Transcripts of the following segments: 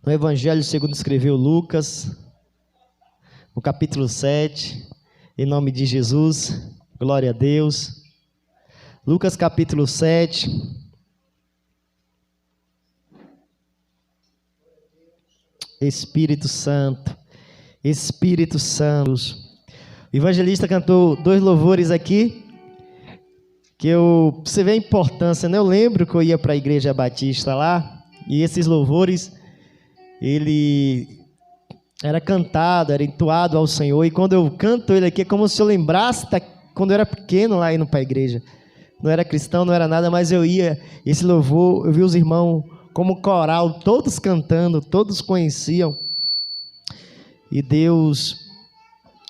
no Evangelho segundo escreveu Lucas, no capítulo 7, em nome de Jesus, glória a Deus. Lucas capítulo 7. Espírito Santo, Espírito Santo. O evangelista cantou 2 louvores aqui, que você vê a importância, né? Eu lembro que eu ia para a igreja batista lá, e esses louvores, ele era cantado, era entoado ao Senhor, e quando eu canto ele aqui, é como se eu lembrasse quando eu era pequeno lá indo para a igreja. Não era cristão, não era nada, mas eu ia, esse louvor, eu vi os irmãos como coral, todos cantando, todos conheciam, e Deus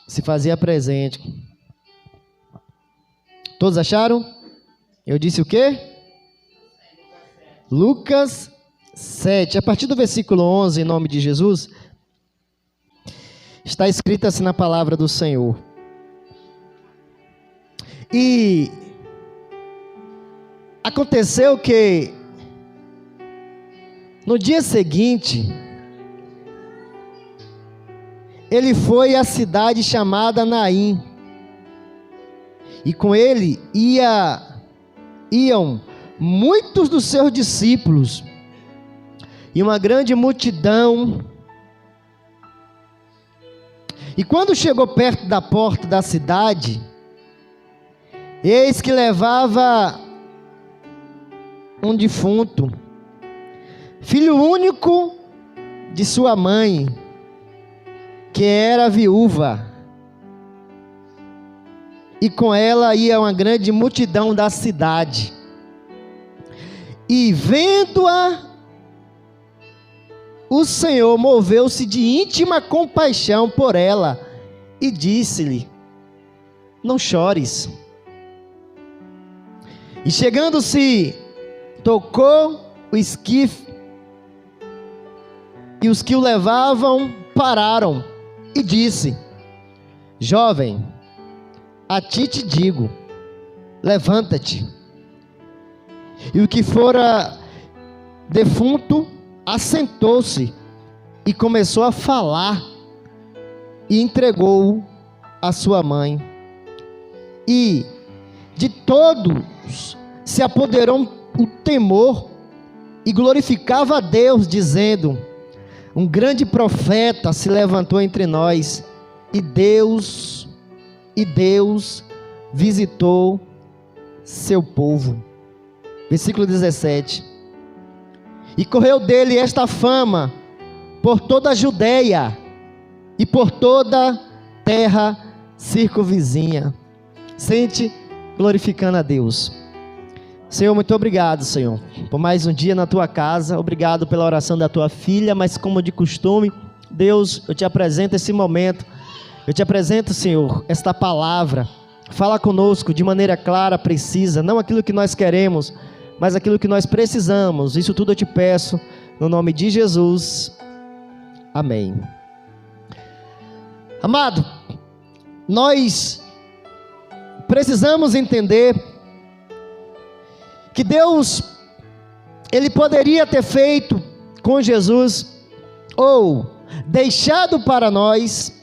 se fazia presente. Todos acharam? Eu disse o quê? Lucas 7, a partir do versículo 11, em nome de Jesus, está escrito assim na palavra do Senhor. E aconteceu que no dia seguinte, ele foi à cidade chamada Naim, e com ele iam muitos dos seus discípulos, e uma grande multidão. E quando chegou perto da porta da cidade, eis que levava um defunto, filho único de sua mãe, que era viúva, e com ela ia uma grande multidão da cidade. E vendo-a, o Senhor moveu-se de íntima compaixão por ela e disse-lhe: não chores. E chegando-se, tocou o esquife, e os que o levavam pararam, e disse: jovem, a ti te digo, levanta-te. E o que fora defunto assentou-se e começou a falar, e entregou-o à sua mãe. E de todos se apoderou o temor, e glorificava a Deus, dizendo: um grande profeta se levantou entre nós, e Deus visitou seu povo. Versículo 17. E correu dele esta fama por toda a Judeia e por toda a terra circunvizinha. Sente glorificando a Deus. Senhor, muito obrigado, Senhor, por mais um dia na tua casa. Obrigado pela oração da tua filha, mas como de costume, Deus, eu te apresento esse momento. Eu te apresento, Senhor, esta palavra. Fala conosco de maneira clara, precisa, não aquilo que nós queremos, mas aquilo que nós precisamos. Isso tudo eu te peço, no nome de Jesus. Amém. Amado, nós precisamos entender que Deus, Ele poderia ter feito com Jesus, ou deixado para nós,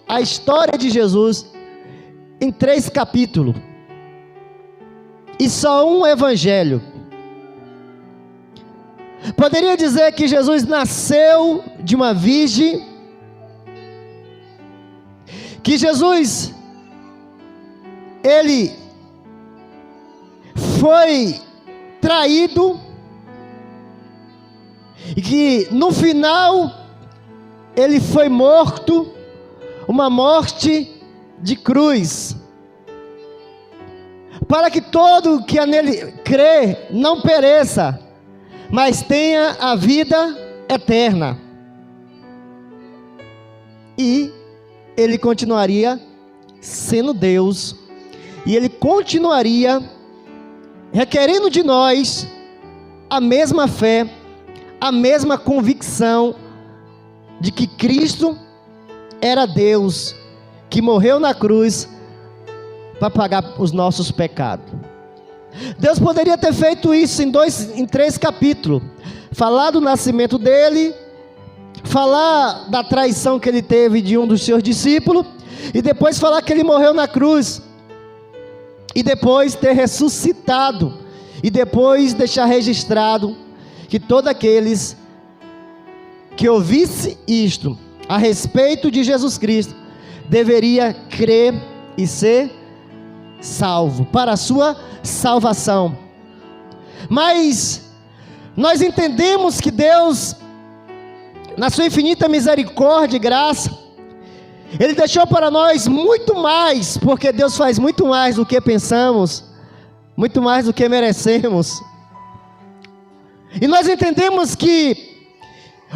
a história de Jesus em 3 capítulos, e só um evangelho. Poderia dizer que Jesus nasceu de uma virgem, que Jesus, Ele foi traído, e que no final ele foi morto, uma morte de cruz, para que todo que nele crê não pereça, mas tenha a vida eterna. E ele continuaria sendo Deus, e ele continuaria requerendo de nós a mesma fé, a mesma convicção de que Cristo era Deus, que morreu na cruz para pagar os nossos pecados. Deus poderia ter feito isso em 3 capítulos, falar do nascimento dele, falar da traição que ele teve de um dos seus discípulos, e depois falar que ele morreu na cruz, e depois ter ressuscitado, e depois deixar registrado que todos aqueles que ouvisse isto a respeito de Jesus Cristo deveria crer e ser salvo, para a sua salvação. Mas nós entendemos que Deus, na sua infinita misericórdia e graça, Ele deixou para nós muito mais, porque Deus faz muito mais do que pensamos, muito mais do que merecemos. E nós entendemos que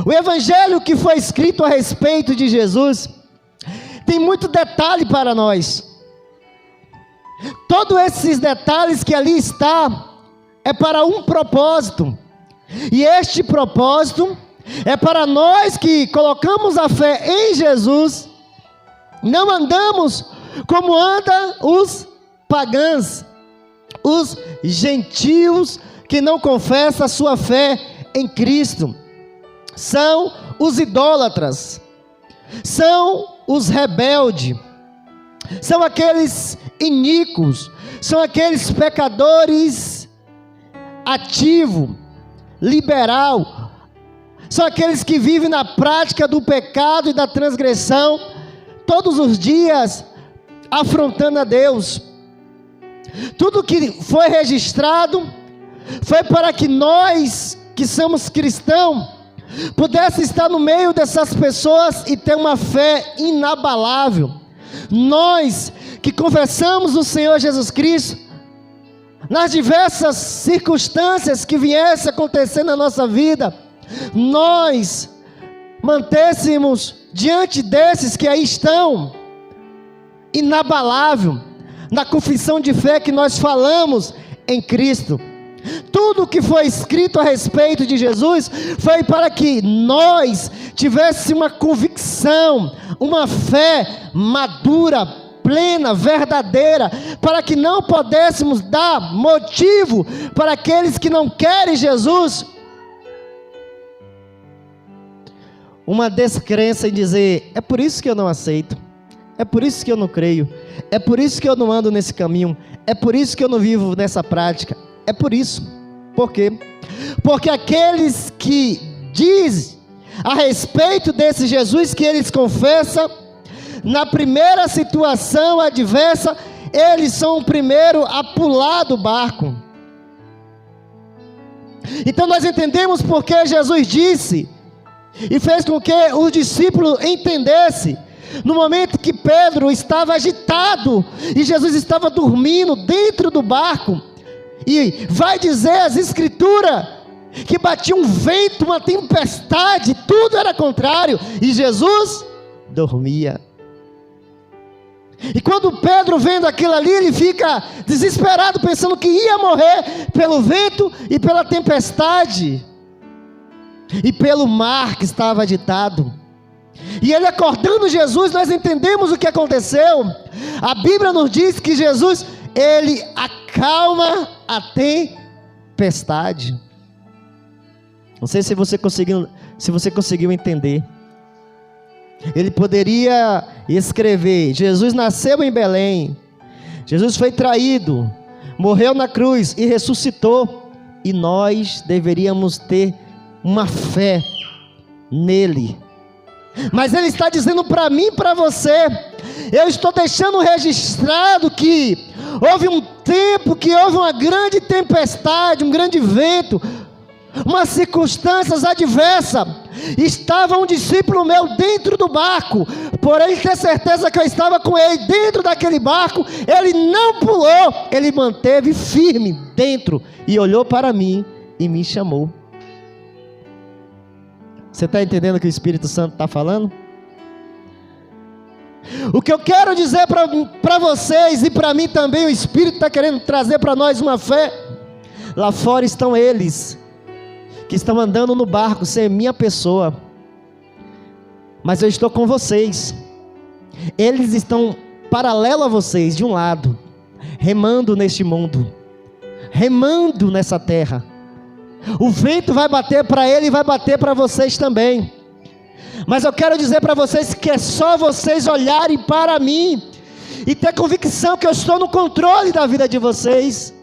o evangelho que foi escrito a respeito de Jesus tem muito detalhe para nós. Todos esses detalhes que ali está é para um propósito. E este propósito é para nós que colocamos a fé em Jesus, não andamos como andam os pagãos, os gentios que não confessam a sua fé em Cristo. São os idólatras, são os rebeldes, são aqueles iníquos, são aqueles pecadores ativos, liberal, são aqueles que vivem na prática do pecado e da transgressão, todos os dias afrontando a Deus. Tudo que foi registrado foi para que nós, que somos cristãos, pudesse estar no meio dessas pessoas e ter uma fé inabalável. Nós que confessamos o Senhor Jesus Cristo, nas diversas circunstâncias que viessem acontecer na nossa vida, nós mantêssemos diante desses que aí estão, inabalável, na confissão de fé que nós falamos em Cristo. Tudo que foi escrito a respeito de Jesus foi para que nós tivéssemos uma convicção, uma fé madura, plena, verdadeira, para que não pudéssemos dar motivo para aqueles que não querem Jesus uma descrença em dizer: é por isso que eu não aceito, é por isso que eu não creio, é por isso que eu não ando nesse caminho, é por isso que eu não vivo nessa prática. É por isso. Por quê? Porque aqueles que dizem a respeito desse Jesus que eles confessam, na primeira situação adversa, eles são o primeiro a pular do barco. Então nós entendemos porque Jesus disse e fez com que os discípulos entendessem. No momento que Pedro estava agitado e Jesus estava dormindo dentro do barco, e vai dizer as escrituras que batia um vento, uma tempestade, tudo era contrário, e Jesus dormia. E quando Pedro vendo aquilo ali, ele fica desesperado, pensando que ia morrer pelo vento e pela tempestade e pelo mar que estava agitado. E ele acordando Jesus, nós entendemos o que aconteceu. A Bíblia nos diz que Jesus, ele acalma a tempestade. Não sei se você conseguiu entender. Ele poderia escrever: Jesus nasceu em Belém, Jesus foi traído, morreu na cruz e ressuscitou, e nós deveríamos ter uma fé nele. Mas ele está dizendo para mim e para você: eu estou deixando registrado que houve um tempo que houve uma grande tempestade, um grande vento, umas circunstâncias adversas. Estava um discípulo meu dentro do barco, por ele ter certeza que eu estava com ele dentro daquele barco, ele não pulou, ele manteve firme dentro e olhou para mim e me chamou. Você está entendendo o que o Espírito Santo está falando? O que eu quero dizer para vocês e para mim também, o Espírito está querendo trazer para nós uma fé. Lá fora estão eles que estão andando no barco sem minha pessoa, mas eu estou com vocês. Eles estão paralelo a vocês, de um lado, remando neste mundo, remando nessa terra. O vento vai bater para ele e vai bater para vocês também. Mas eu quero dizer para vocês que é só vocês olharem para mim e ter convicção que eu estou no controle da vida de vocês.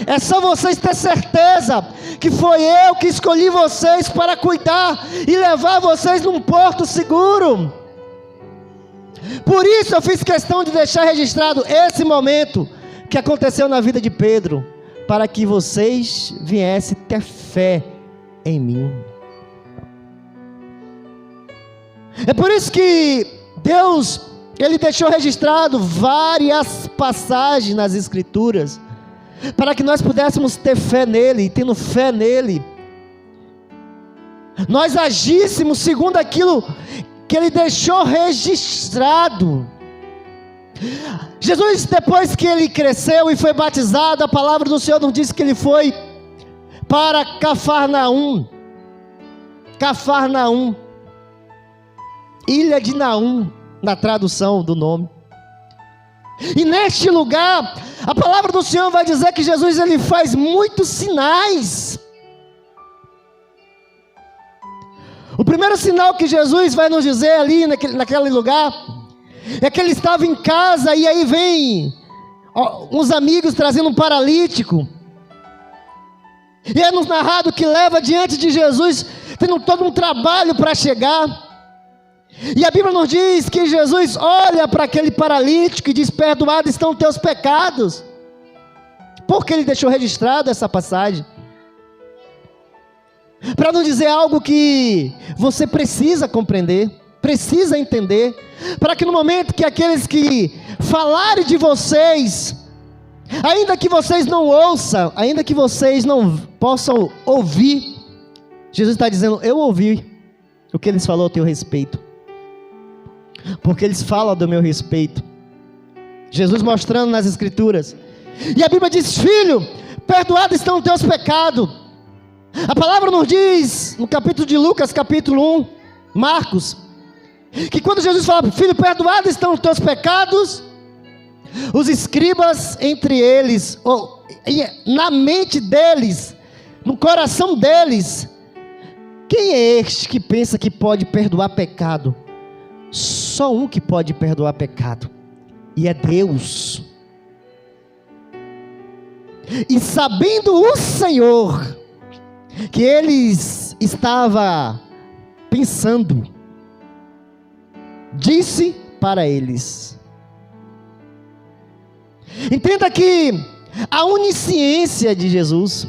É só vocês ter certeza que foi eu que escolhi vocês para cuidar e levar vocês num porto seguro. Por isso eu fiz questão de deixar registrado esse momento que aconteceu na vida de Pedro, para que vocês viessem ter fé em mim. É por isso que Deus, Ele deixou registrado várias passagens nas Escrituras, para que nós pudéssemos ter fé nele, e tendo fé nele, nós agíssemos segundo aquilo que Ele deixou registrado. Jesus, depois que Ele cresceu e foi batizado, a palavra do Senhor nos diz que Ele foi para Cafarnaum, Ilha de Naum, na tradução do nome. E neste lugar, a palavra do Senhor vai dizer que Jesus, Ele faz muitos sinais. O primeiro sinal que Jesus vai nos dizer ali naquele lugar, é que Ele estava em casa, e aí vem uns amigos trazendo um paralítico, e é nos narrado que leva diante de Jesus, tendo todo um trabalho para chegar. E a Bíblia nos diz que Jesus olha para aquele paralítico e diz: perdoados estão os teus pecados. Por que Ele deixou registrado essa passagem? Para nos dizer algo que você precisa compreender, precisa entender, para que no momento que aqueles que falarem de vocês, ainda que vocês não ouçam, ainda que vocês não possam ouvir, Jesus está dizendo: eu ouvi o que eles falaram a teu respeito, porque eles falam do meu respeito. Jesus mostrando nas Escrituras, e a Bíblia diz: filho, perdoados estão os teus pecados. A palavra nos diz, no capítulo de Lucas, capítulo 1, Marcos, que quando Jesus fala: filho, perdoados estão os teus pecados, os escribas entre eles, na mente deles, no coração deles, quem é este que pensa que pode perdoar pecado? Só um que pode perdoar pecado, e é Deus. E sabendo o Senhor que eles estavam pensando, disse para eles. Entenda que a onisciência de Jesus,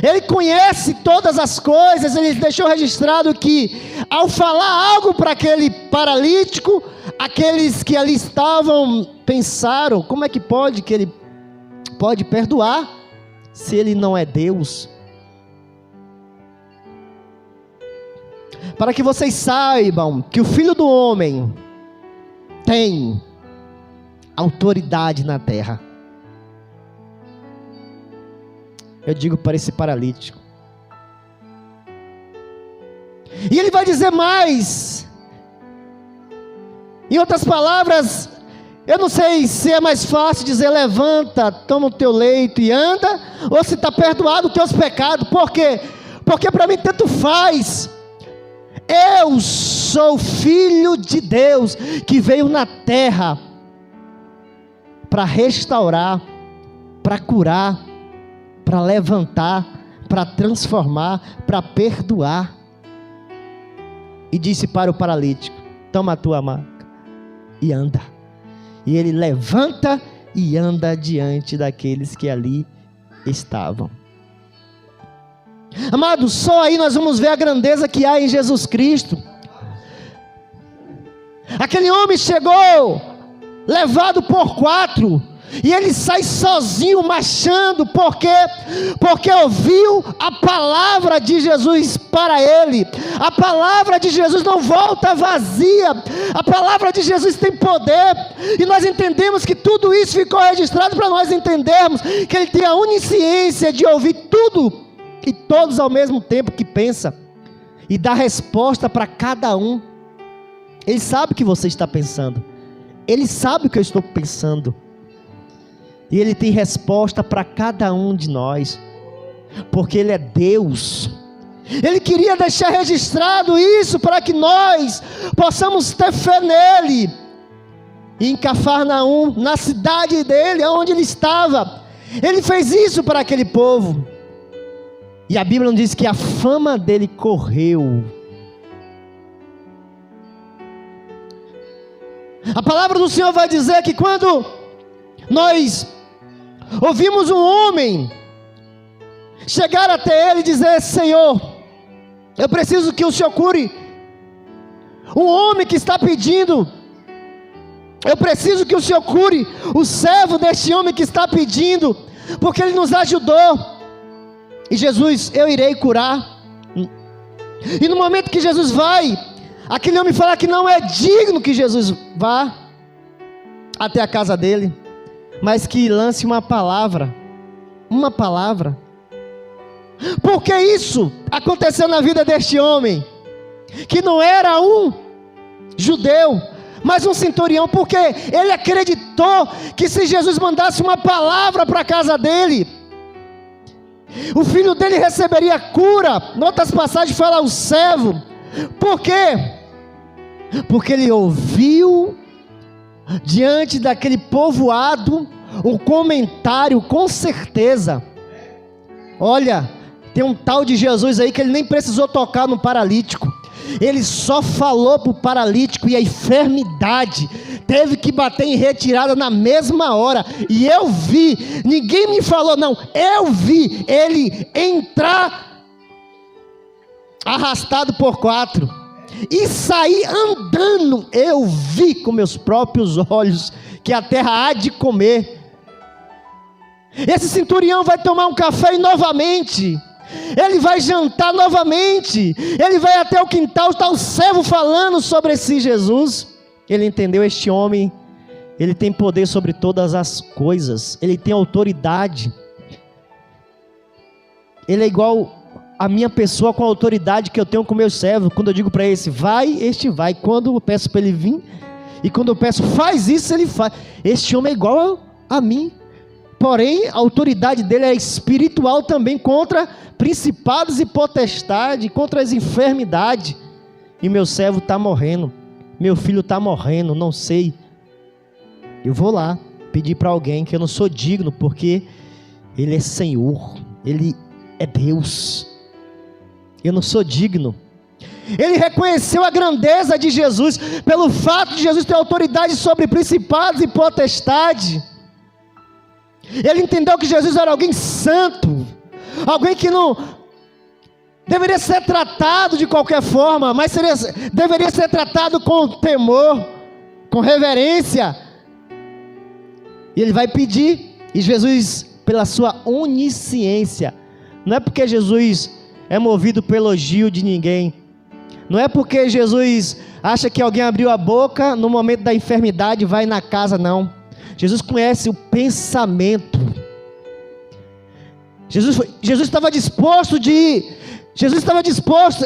Ele conhece todas as coisas. Ele deixou registrado que ao falar algo para aquele paralítico, aqueles que ali estavam pensaram: como é que pode que Ele pode perdoar se Ele não é Deus? Para que vocês saibam que o Filho do Homem tem autoridade na terra. Eu digo para esse paralítico. E ele vai dizer mais. Em outras palavras, eu não sei se é mais fácil dizer: levanta, toma o teu leito e anda, ou se está perdoado os teus pecados. Por quê? Porque para mim tanto faz. Eu sou filho de Deus, que veio na terra para restaurar, para curar, para levantar, para transformar, para perdoar. E disse para o paralítico: toma a tua maca e anda. E ele levanta e anda diante daqueles que ali estavam. Amados, só aí nós vamos ver a grandeza que há em Jesus Cristo. Aquele homem chegou levado por 4, e ele sai sozinho marchando. Por quê? Porque ouviu a palavra de Jesus para ele. A palavra de Jesus não volta vazia. A palavra de Jesus tem poder. E nós entendemos que tudo isso ficou registrado para nós entendermos que Ele tem a onisciência de ouvir tudo e todos ao mesmo tempo que pensa, e dá resposta para cada um. Ele sabe o que você está pensando, Ele sabe o que eu estou pensando, e Ele tem resposta para cada um de nós, porque Ele é Deus. Ele queria deixar registrado isso para que nós possamos ter fé nele. E em Cafarnaum, na cidade dele, onde ele estava, ele fez isso para aquele povo. E a Bíblia nos diz que a fama dele correu. A palavra do Senhor vai dizer que quando nós ouvimos um homem chegar até ele e dizer: Senhor, eu preciso que o Senhor cure um homem que está pedindo, eu preciso que o Senhor cure o servo deste homem que está pedindo, porque ele nos ajudou. E Jesus: eu irei curar. E no momento que Jesus vai, aquele homem fala que não é digno que Jesus vá até a casa dele, mas que lance uma palavra. Porque isso aconteceu na vida deste homem, que não era um judeu, mas um centurião, porque ele acreditou que se Jesus mandasse uma palavra para a casa dele, o filho dele receberia cura. Em outras passagens fala o servo. Por quê? Porque ele ouviu diante daquele povoado um comentário, com certeza. Olha, tem um tal de Jesus aí que ele nem precisou tocar no paralítico, ele só falou para o paralítico e a enfermidade teve que bater em retirada na mesma hora. E eu vi, ninguém me falou não, eu vi ele entrar arrastado por 4 e sair andando. Eu vi com meus próprios olhos que a terra há de comer. Esse centurião vai tomar um café e novamente ele vai jantar novamente, ele vai até o quintal, está o servo falando sobre esse Jesus. Ele entendeu: este homem, ele tem poder sobre todas as coisas, ele tem autoridade, ele é igual a minha pessoa com a autoridade que eu tenho com meus servos. Quando eu digo para esse vai, este vai. Quando eu peço para ele vir, e quando eu peço faz isso, ele faz. Este homem é igual a mim. Porém, a autoridade dele é espiritual também, contra principados e potestades, contra as enfermidades. E meu servo está morrendo, meu filho está morrendo, não sei. Eu vou lá pedir para alguém, que eu não sou digno, porque ele é Senhor, ele é Deus. Eu não sou digno. Ele reconheceu a grandeza de Jesus, pelo fato de Jesus ter autoridade sobre principados e potestades. Ele entendeu que Jesus era alguém santo, alguém que não deveria ser tratado de qualquer forma, mas deveria ser tratado com temor, com reverência. E ele vai pedir, e Jesus, pela sua onisciência, não é porque Jesus é movido pelo elogio de ninguém, não é porque Jesus acha que alguém abriu a boca no momento da enfermidade e vai na casa, não. Jesus conhece o pensamento. Jesus estava disposto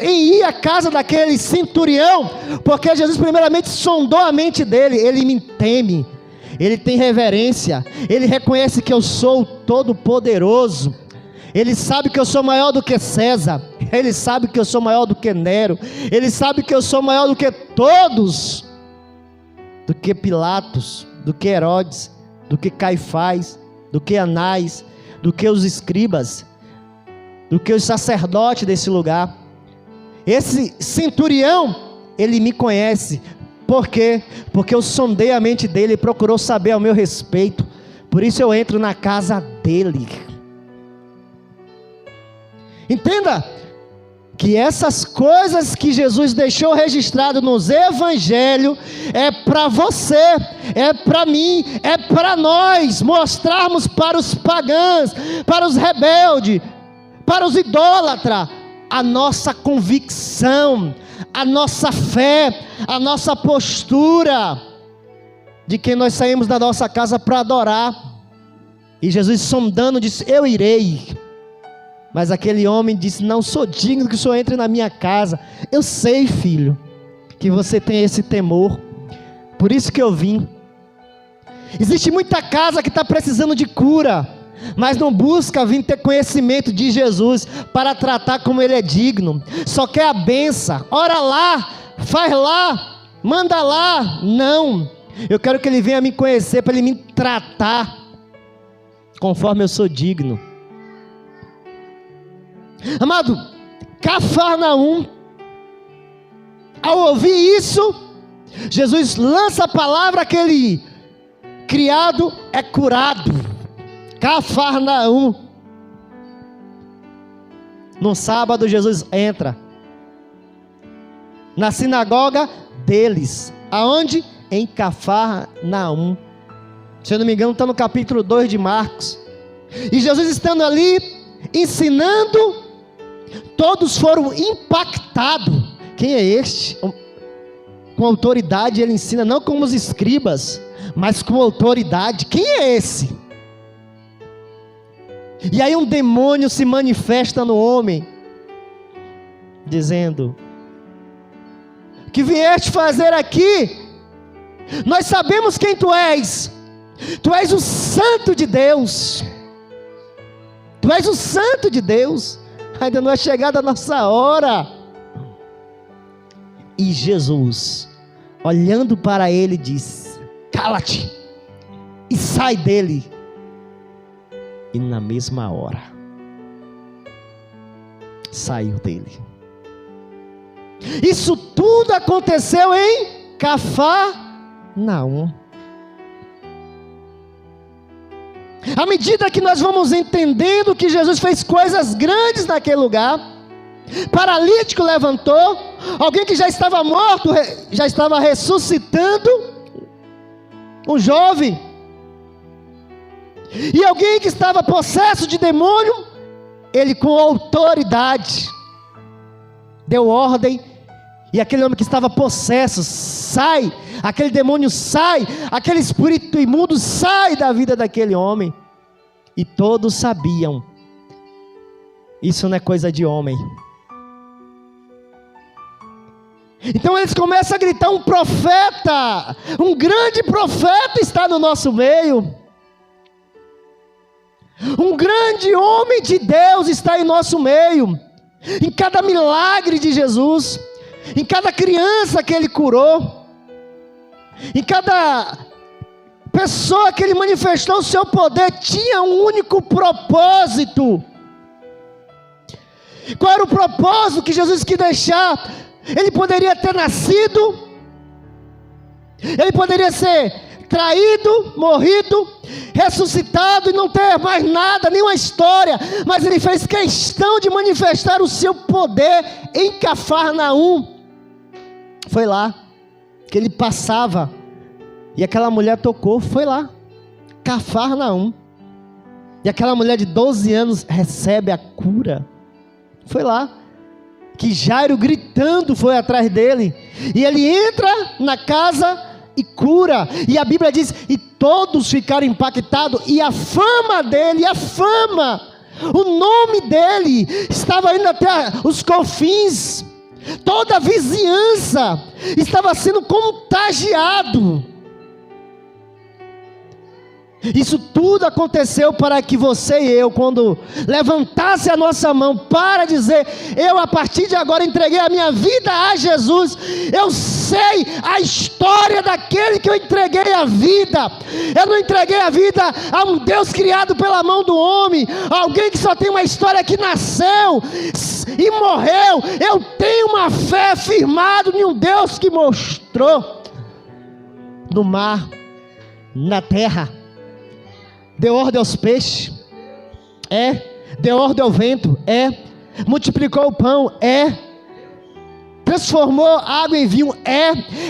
em ir à casa daquele centurião, porque Jesus primeiramente sondou a mente dele. Ele me teme, ele tem reverência, ele reconhece que eu sou todo-poderoso, ele sabe que eu sou maior do que César, ele sabe que eu sou maior do que Nero, ele sabe que eu sou maior do que todos, do que Pilatos, do que Herodes, do que Caifás, do que Anás, do que os escribas, do que os sacerdotes desse lugar. Esse centurião, ele me conhece. Por quê? Porque eu sondei a mente dele e procurou saber ao meu respeito. Por isso eu entro na casa dele. Entenda que essas coisas que Jesus deixou registrado nos evangelhos é para você, é para mim, é para nós mostrarmos para os pagãos, para os rebeldes, para os idólatras, a nossa convicção, a nossa fé, a nossa postura, de que nós saímos da nossa casa para adorar. E Jesus, sondando, disse: eu irei. Mas aquele homem disse: não sou digno que o Senhor entre na minha casa. Eu sei, filho, que você tem esse temor, por isso que eu vim. Existe muita casa que está precisando de cura, mas não busca vir ter conhecimento de Jesus para tratar como Ele é digno. Só quer a benção. Ora lá, faz lá, manda lá. Não, eu quero que Ele venha me conhecer para Ele me tratar conforme eu sou digno. Amado, Cafarnaum, ao ouvir isso, Jesus lança a palavra, aquele criado é curado. Cafarnaum. No sábado, Jesus entra na sinagoga deles. Aonde? Em Cafarnaum. Se eu não me engano, está no capítulo 2 de Marcos. E Jesus estando ali, ensinando, todos foram impactados. Quem é este? Com autoridade ele ensina, não como os escribas, mas com autoridade. Quem é esse? E aí um demônio se manifesta no homem, dizendo: que vieste fazer aqui? Nós sabemos quem tu és. Tu és o Santo de Deus. Tu és o Santo de Deus. Ainda não é chegada a nossa hora. E Jesus, olhando para ele, diz: cala-te e sai dele. E na mesma hora saiu dele. Isso tudo aconteceu em Cafarnaum. À medida que nós vamos entendendo que Jesus fez coisas grandes naquele lugar, paralítico levantou, alguém que já estava morto, já estava ressuscitando, um jovem, e alguém que estava possesso de demônio, ele com autoridade deu ordem, e aquele homem que estava possesso sai, aquele demônio sai, aquele espírito imundo sai da vida daquele homem. E todos sabiam, isso não é coisa de homem. Então eles começam a gritar: um profeta, um grande profeta está no nosso meio. Um grande homem de Deus está em nosso meio. Em cada milagre de Jesus, em cada criança que Ele curou, em cada pessoa que Ele manifestou o seu poder, tinha um único propósito. Qual era o propósito que Jesus quis deixar? Ele poderia ter nascido, ele poderia ser traído, morrido, ressuscitado e não ter mais nada, nenhuma história, mas ele fez questão de manifestar o seu poder em Cafarnaum. Foi lá que ele passava e aquela mulher tocou, foi lá, Cafarnaum, e aquela mulher de 12 anos recebe a cura. Foi lá que Jairo gritando foi atrás dele, e ele entra na casa e cura, e a Bíblia diz, e todos ficaram impactados, e a fama dele, o nome dele, estava indo até os confins, toda a vizinhança estava sendo contagiado. Isso tudo aconteceu para que você e eu, quando levantasse a nossa mão para dizer: eu a partir de agora entreguei a minha vida a Jesus, eu sei a história daquele que eu entreguei a vida. Eu não entreguei a vida a um Deus criado pela mão do homem, alguém que só tem uma história que nasceu e morreu. Eu tenho uma fé firmada em um Deus que mostrou no mar, na terra, deu ordem aos peixes, deu ordem ao vento, multiplicou o pão, transformou água em vinho,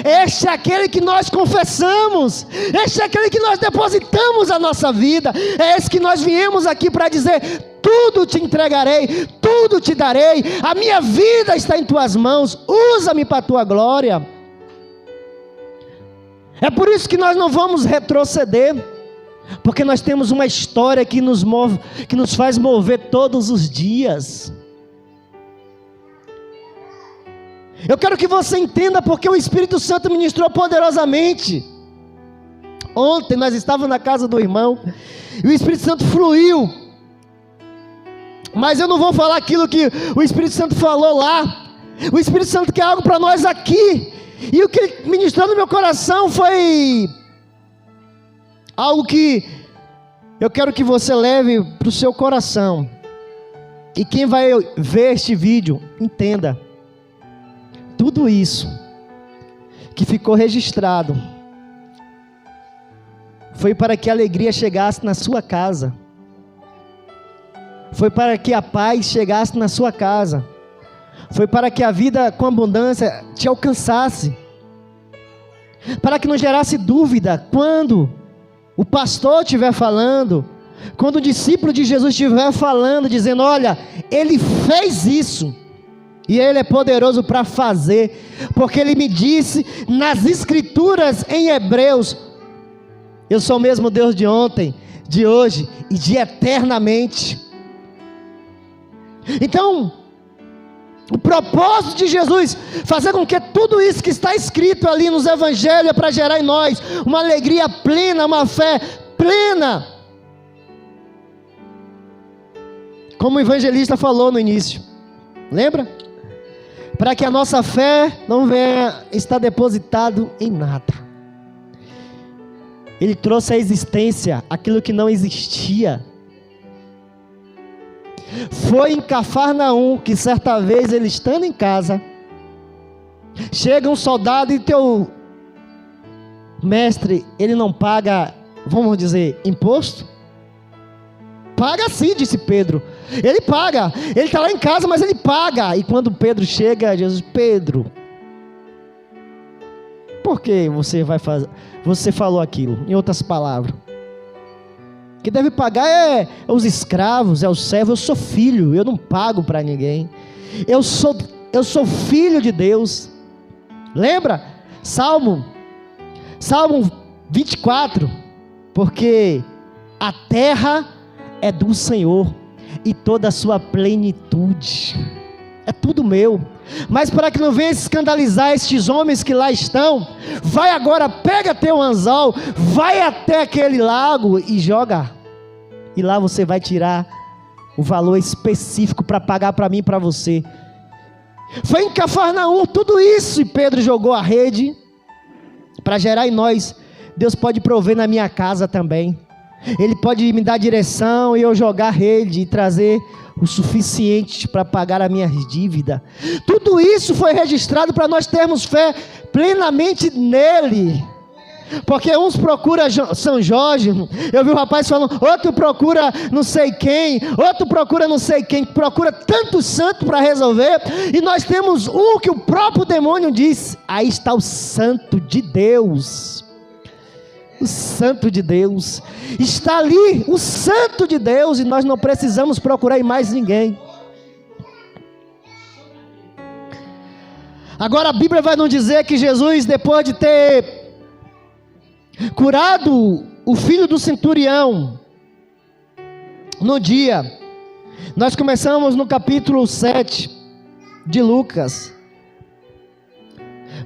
este é aquele que nós confessamos, este é aquele que nós depositamos a nossa vida, é esse que nós viemos aqui para dizer: tudo te entregarei, tudo te darei, a minha vida está em tuas mãos, usa-me para a tua glória. É por isso que nós não vamos retroceder, porque nós temos uma história que nos move, que nos faz mover todos os dias. Eu quero que você entenda porque o Espírito Santo ministrou poderosamente. Ontem nós estávamos na casa do irmão e o Espírito Santo fluiu. Mas eu não vou falar aquilo que o Espírito Santo falou lá. O Espírito Santo quer algo para nós aqui. E o que ele ministrou no meu coração foi algo que eu quero que você leve para o seu coração. E quem vai ver este vídeo, entenda. Tudo isso que ficou registrado foi para que a alegria chegasse na sua casa. Foi para que a paz chegasse na sua casa. Foi para que a vida com abundância te alcançasse. Para que não gerasse dúvida quando o pastor estiver falando, quando o discípulo de Jesus estiver falando, dizendo: olha, ele fez isso, e ele é poderoso para fazer, porque ele me disse nas escrituras em Hebreus: eu sou o mesmo Deus de ontem, de hoje e de eternamente. Então, o propósito de Jesus, fazer com que tudo isso que está escrito ali nos evangelhos, é para gerar em nós uma alegria plena, uma fé plena. Como o evangelista falou no início, lembra? Para que a nossa fé não venha estar depositado em nada. Ele trouxe à existência aquilo que não existia. Foi em Cafarnaum que certa vez ele estando em casa, chega um soldado e teu mestre, ele não paga, vamos dizer, imposto? Paga sim, disse Pedro. Ele paga, ele está lá em casa, mas ele paga. E quando Pedro chega, Jesus: Pedro, por que você falou aquilo? Em outras palavras, que deve pagar é os escravos, é o servo. Eu sou filho, eu não pago para ninguém. Eu sou filho de Deus. Lembra? Salmo 24. Porque a terra é do Senhor e toda a sua plenitude. É tudo meu. Mas para que não venha escandalizar estes homens que lá estão, vai agora, pega teu anzol, vai até aquele lago e joga. E lá você vai tirar o valor específico para pagar para mim e para você. Foi em Cafarnaum tudo isso, e Pedro jogou a rede para gerar em nós: Deus pode prover na minha casa também. Ele pode me dar direção e eu jogar a rede e trazer o suficiente para pagar a minha dívida. Tudo isso foi registrado para nós termos fé plenamente nele. Porque uns procuram São Jorge, eu vi um rapaz falando, outro procura não sei quem, outro procura não sei quem, procura tanto santo para resolver, e nós temos um que o próprio demônio diz: aí está o santo de Deus. O santo de Deus está ali, o santo de Deus, e nós não precisamos procurar em mais ninguém. Agora a Bíblia vai nos dizer que Jesus, depois de ter curado o filho do centurião, no dia, nós começamos no capítulo 7 de Lucas,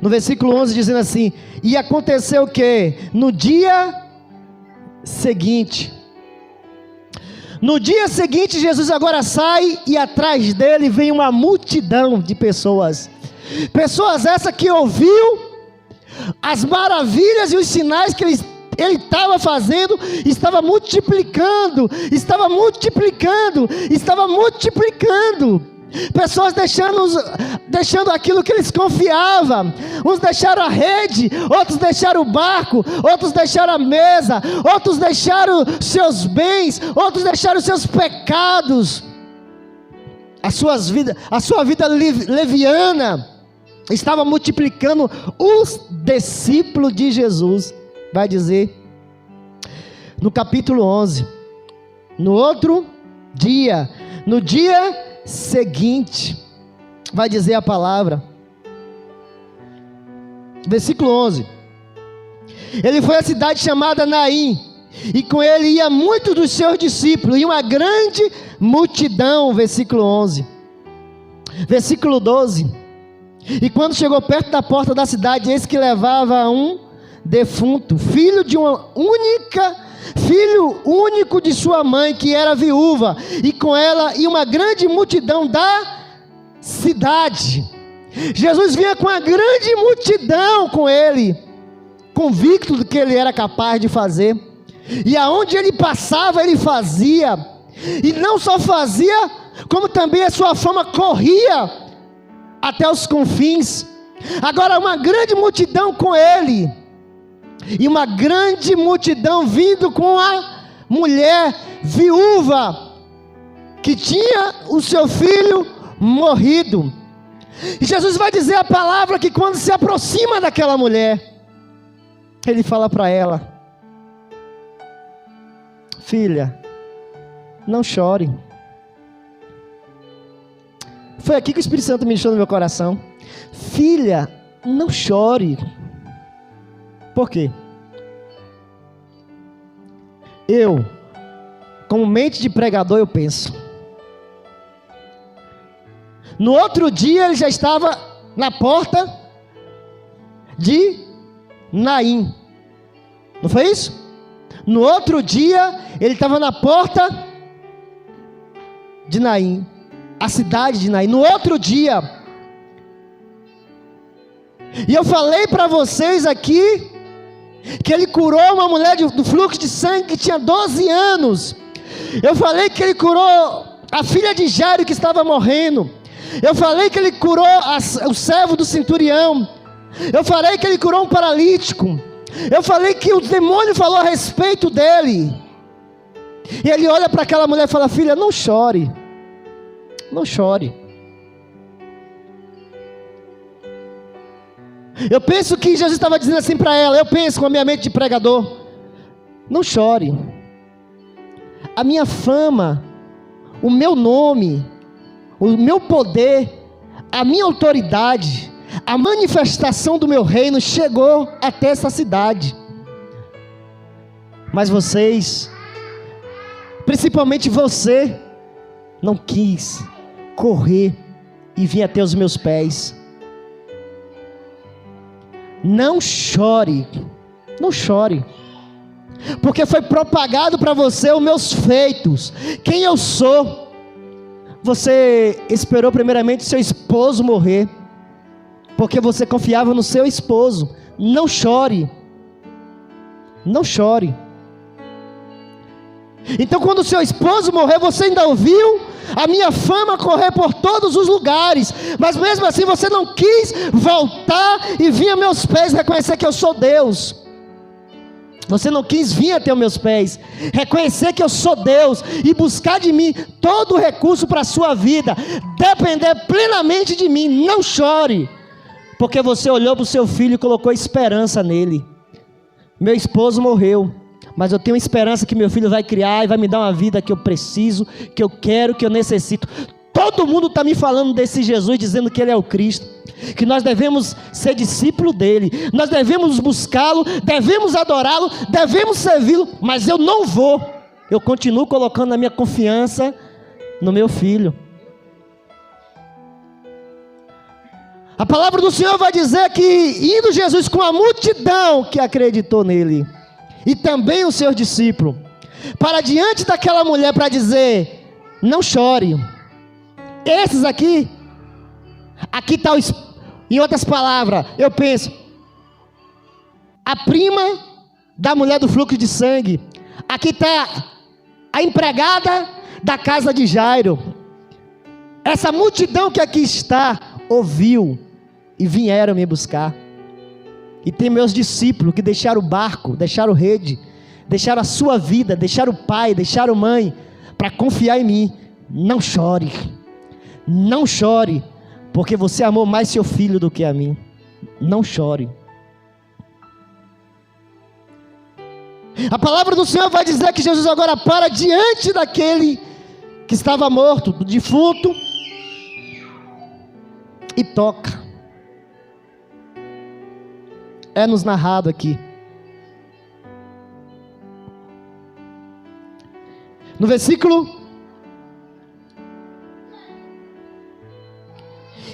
no versículo 11, dizendo assim: e aconteceu que no dia seguinte, Jesus agora sai, e atrás dele vem uma multidão de pessoas essa que ouviu as maravilhas e os sinais que ele estava fazendo, estava multiplicando. Pessoas deixando aquilo que eles confiavam. Uns deixaram a rede, outros deixaram o barco, outros deixaram a mesa, outros deixaram seus bens, outros deixaram seus pecados. A sua vida leviana estava multiplicando. Os discípulos de Jesus, vai dizer no capítulo 11, no outro dia, no dia seguinte, vai dizer a palavra, versículo 11: ele foi à cidade chamada Naim, e com ele ia muitos dos seus discípulos, e uma grande multidão, versículo 11, versículo 12: e quando chegou perto da porta da cidade, eis que levava um defunto, filho único de sua mãe, que era viúva, e com ela e uma grande multidão da cidade. Jesus vinha com a grande multidão com ele, convicto do que ele era capaz de fazer, e aonde ele passava, ele fazia, e não só fazia, como também a sua fama corria até os confins. Agora uma grande multidão com ele, e uma grande multidão vindo com a mulher viúva, que tinha o seu filho morrido. E Jesus vai dizer a palavra que quando se aproxima daquela mulher, ele fala para ela: filha, não chore. Foi aqui que o Espírito Santo ministrou no meu coração. Filha, não chore. Por quê? Eu, como mente de pregador, eu penso. No outro dia ele já estava na porta de Naim. Não foi isso? No outro dia ele estava na porta de Naim, a cidade de Naim. No outro dia, e eu falei para vocês aqui que ele curou uma mulher do fluxo de sangue que tinha 12 anos. Eu falei que ele curou a filha de Jairo que estava morrendo. Eu falei que ele curou o servo do centurião. Eu falei que ele curou um paralítico. Eu falei que o demônio falou a respeito dele. E ele olha para aquela mulher e fala: filha, não chore. Não chore. Eu penso que Jesus estava dizendo assim para ela. Eu penso com a minha mente de pregador: não chore. A minha fama, o meu nome, o meu poder, a minha autoridade, a manifestação do meu reino chegou até essa cidade. Mas vocês, principalmente você, não quis correr e vir até os meus pés. Não chore, não chore, porque foi propagado para você os meus feitos, quem eu sou. Você esperou primeiramente seu esposo morrer, porque você confiava no seu esposo. Não chore, não chore. Então quando o seu esposo morrer, você ainda ouviu a minha fama correr por todos os lugares, mas mesmo assim você não quis voltar e vir a meus pés reconhecer que eu sou Deus. Você não quis vir até os meus pés, reconhecer que eu sou Deus e buscar de mim todo o recurso para a sua vida, depender plenamente de mim. Não chore, porque você olhou para o seu filho e colocou esperança nele. Meu esposo morreu, mas eu tenho esperança que meu filho vai criar e vai me dar uma vida que eu preciso, que eu quero, que eu necessito. Todo mundo está me falando desse Jesus, dizendo que ele é o Cristo, que nós devemos ser discípulo dele, nós devemos buscá-lo, devemos adorá-lo, devemos servi-lo, mas eu não vou. Eu continuo colocando a minha confiança no meu filho. A palavra do Senhor vai dizer que indo Jesus com a multidão que acreditou nele, e também os seus discípulos, para diante daquela mulher para dizer: não chore. Esses aqui está, em outras palavras, eu penso, a prima da mulher do fluxo de sangue, aqui está a empregada da casa de Jairo. Essa multidão que aqui está, ouviu e vieram me buscar. E tem meus discípulos que deixaram o barco, deixaram rede, deixaram a sua vida, deixaram o pai, deixaram mãe, para confiar em mim. Não chore, não chore, porque você amou mais seu filho do que a mim. Não chore. A palavra do Senhor vai dizer que Jesus agora para diante daquele que estava morto, do defunto, e toca. É nos narrado aqui. No versículo: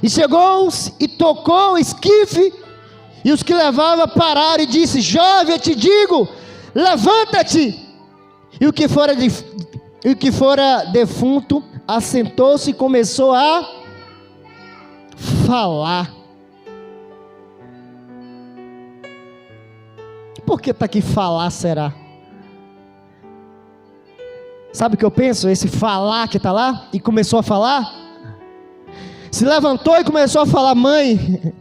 e chegou e tocou o esquife, E os que levavam pararam e disse: jovem, eu te digo, levanta-te. E o que fora defunto assentou-se e começou a falar. Por que está aqui falar, será? Sabe o que eu penso? Esse falar que está lá e começou a falar. Se levantou e começou a falar: mãe,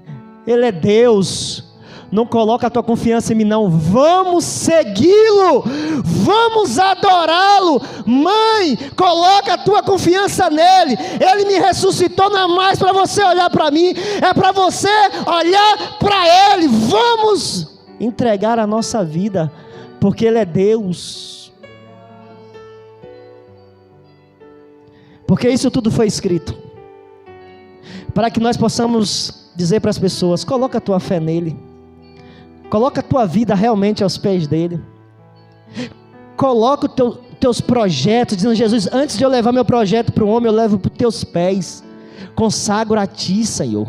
Ele é Deus, não coloca a tua confiança em mim não, vamos segui-lo, vamos adorá-lo. Mãe, coloca a tua confiança nele, Ele me ressuscitou, não é mais para você olhar para mim, é para você olhar para Ele. Vamos entregar a nossa vida, porque Ele é Deus. Porque isso tudo foi escrito para que nós possamos dizer para as pessoas: coloca a tua fé nele, coloca a tua vida realmente aos pés dele, coloca os teus projetos, dizendo: Jesus, antes de eu levar meu projeto para o homem, eu levo para os teus pés, consagro a ti, Senhor.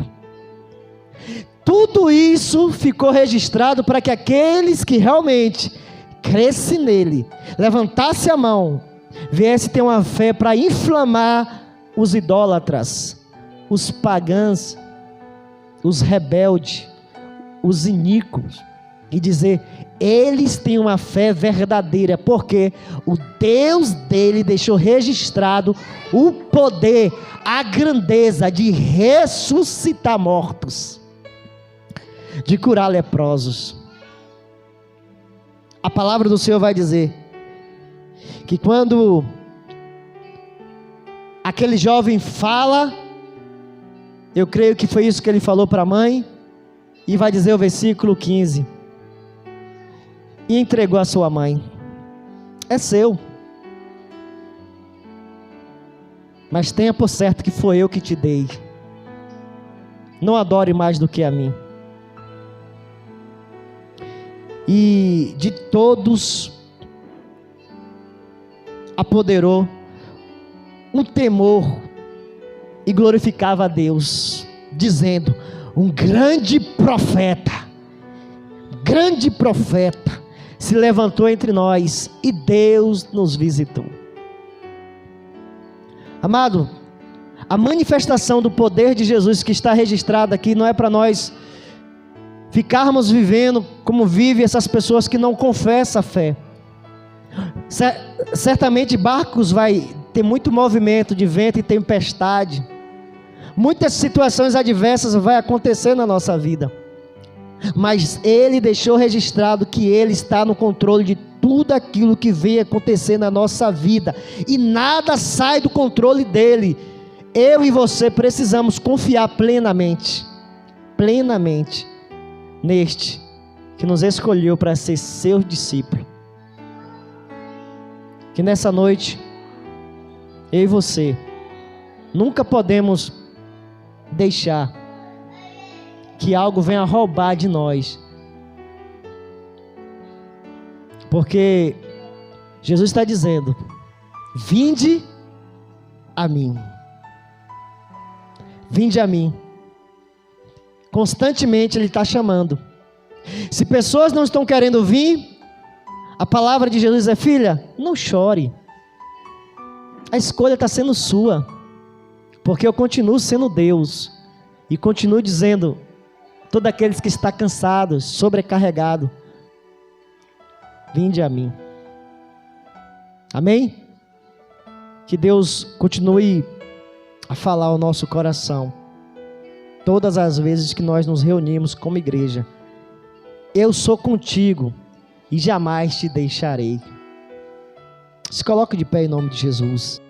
Tudo isso ficou registrado para que aqueles que realmente crescem nele, levantasse a mão, viesse ter uma fé para inflamar os idólatras, os pagãos, os rebeldes, os iníquos, e dizer: eles têm uma fé verdadeira, porque o Deus dele deixou registrado o poder, a grandeza de ressuscitar mortos, de curar leprosos. A palavra do Senhor vai dizer que quando aquele jovem fala, eu creio que foi isso que ele falou para a mãe, e vai dizer o versículo 15: e entregou a sua mãe. É seu, mas tenha por certo que foi eu que te dei, não adore mais do que a mim. E de todos apoderou um temor e glorificava a Deus, dizendo: um grande profeta se levantou entre nós e Deus nos visitou. Amado, a manifestação do poder de Jesus que está registrada aqui não é para nós ficarmos vivendo como vivem essas pessoas que não confessam a fé. Certamente barcos vai ter muito movimento de vento e tempestade, muitas situações adversas vai acontecer na nossa vida, mas Ele deixou registrado que Ele está no controle de tudo aquilo que vem acontecer na nossa vida, e nada sai do controle dEle. Eu e você precisamos confiar plenamente neste que nos escolheu para ser seu discípulo. Que nessa noite, eu e você nunca podemos deixar que algo venha roubar de nós, porque Jesus está dizendo: vinde a mim, vinde a mim. Constantemente Ele está chamando. Se pessoas não estão querendo vir, a palavra de Jesus é: filha, não chore, a escolha está sendo sua, porque eu continuo sendo Deus, e continuo dizendo: todos aqueles que estão cansados, sobrecarregados, vinde a mim. Amém? Que Deus continue a falar ao nosso coração, todas as vezes que nós nos reunimos como igreja: eu sou contigo e jamais te deixarei. Se coloque de pé em nome de Jesus.